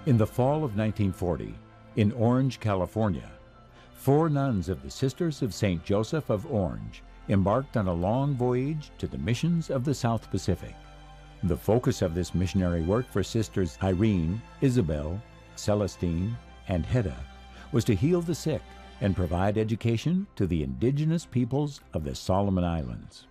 In the fall of 1940, in Orange, California, 4 nuns of the Sisters of St. Joseph of Orange embarked on a long voyage to the missions of the South Pacific. The focus of this missionary work for Sisters Irene, Isabel, Celestine, and Hedda was to heal the sick and provide education to the indigenous peoples of the Solomon Islands.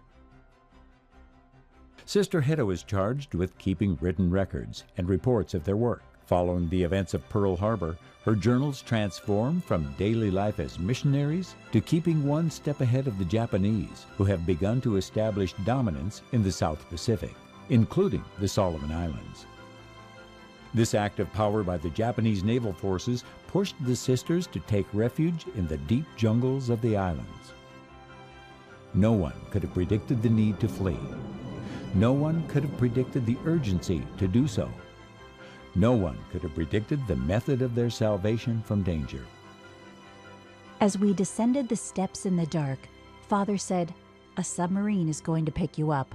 Sister Hedda was charged with keeping written records and reports of their work. Following the events of Pearl Harbor, her journals transformed from daily life as missionaries to keeping one step ahead of the Japanese, who have begun to establish dominance in the South Pacific, including the Solomon Islands. This act of power by the Japanese naval forces pushed the sisters to take refuge in the deep jungles of the islands. No one could have predicted the need to flee. No one could have predicted the urgency to do so. No one could have predicted the method of their salvation from danger. As we descended the steps in the dark, Father said, "A submarine is going to pick you up."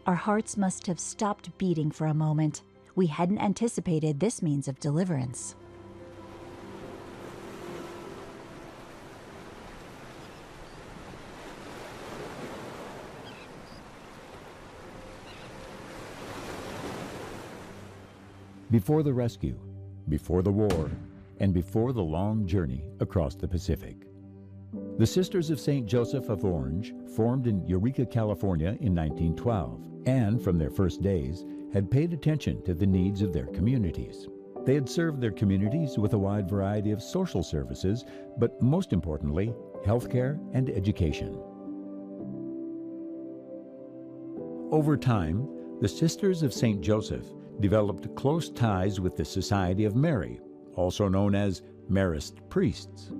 Our hearts must have stopped beating for a moment. We hadn't anticipated this means of deliverance. Before the rescue, before the war, and before the long journey across the Pacific. The Sisters of St. Joseph of Orange formed in Eureka, California in 1912, and from their first days had paid attention to the needs of their communities. They had served their communities with a wide variety of social services, but most importantly, healthcare and education. Over time, the Sisters of St. Joseph developed close ties with the Society of Mary, also known as Marist priests.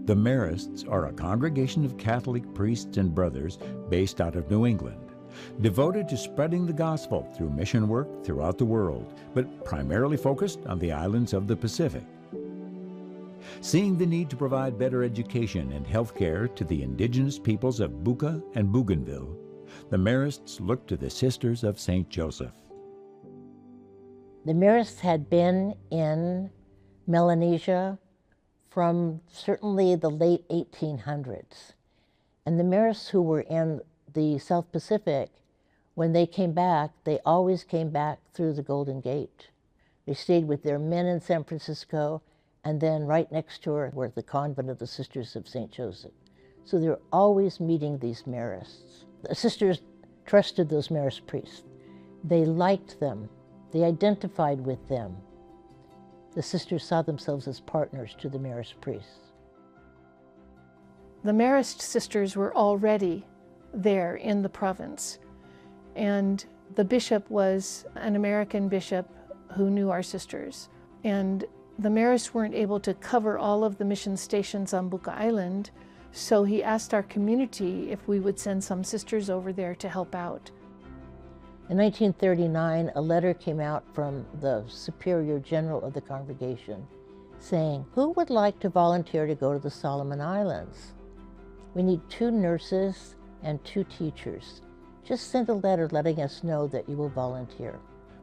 The Marists are a congregation of Catholic priests and brothers based out of New England, devoted to spreading the gospel through mission work throughout the world, but primarily focused on the islands of the Pacific. Seeing the need to provide better education and health care to the indigenous peoples of Bucca and Bougainville, the Marists looked to the Sisters of St. Joseph. The Marists had been in Melanesia from certainly the late 1800s. And the Marists who were in the South Pacific, when they came back, they always came back through the Golden Gate. They stayed with their men in San Francisco, and then right next door were the convent of the Sisters of St. Joseph. So they were always meeting these Marists. The sisters trusted those Marist priests. They liked them. They identified with them. The sisters saw themselves as partners to the Marist priests. The Marist sisters were already there in the province, and the bishop was an American bishop who knew our sisters. And the Marists weren't able to cover all of the mission stations on Bucca Island, so he asked our community if we would send some sisters over there to help out. In 1939, a letter came out from the Superior General of the congregation saying, "Who would like to volunteer to go to the Solomon Islands? We need 2 nurses and 2 teachers. Just send a letter letting us know that you will volunteer."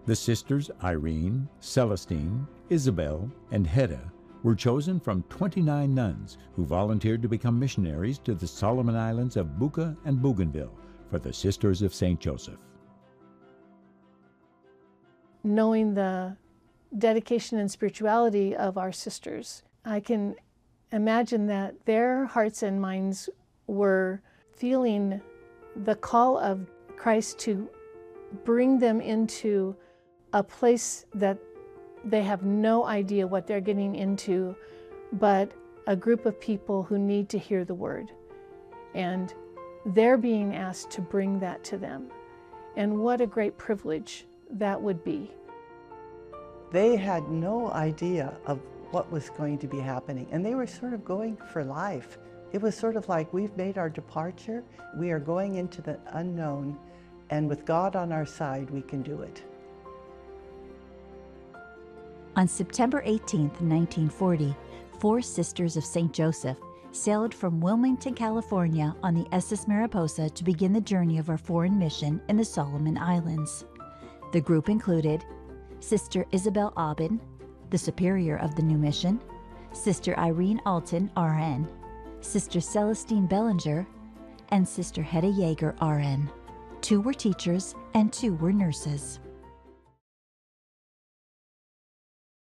The sisters Irene, Celestine, Isabel, and Hedda were chosen from 29 nuns who volunteered to become missionaries to the Solomon Islands of Bucca and Bougainville for the Sisters of St. Joseph. Knowing the dedication and spirituality of our sisters, I can imagine that their hearts and minds were feeling the call of Christ to bring them into a place that they have no idea what they're getting into, but a group of people who need to hear the word. And they're being asked to bring that to them. And what a great privilege that would be. They had no idea of what was going to be happening, and they were sort of going for life. It was sort of like, we've made our departure, we are going into the unknown, and with God on our side, we can do it. On September 18th, 1940, 4 Sisters of St. Joseph sailed from Wilmington, California on the SS Mariposa to begin the journey of our foreign mission in the Solomon Islands. The group included Sister Isabel Aubin, The superior of the new mission, Sister Irene Alton, RN, Sister Celestine Bellinger, and Sister Hedda Yeager, RN. 2 were teachers and 2 were nurses.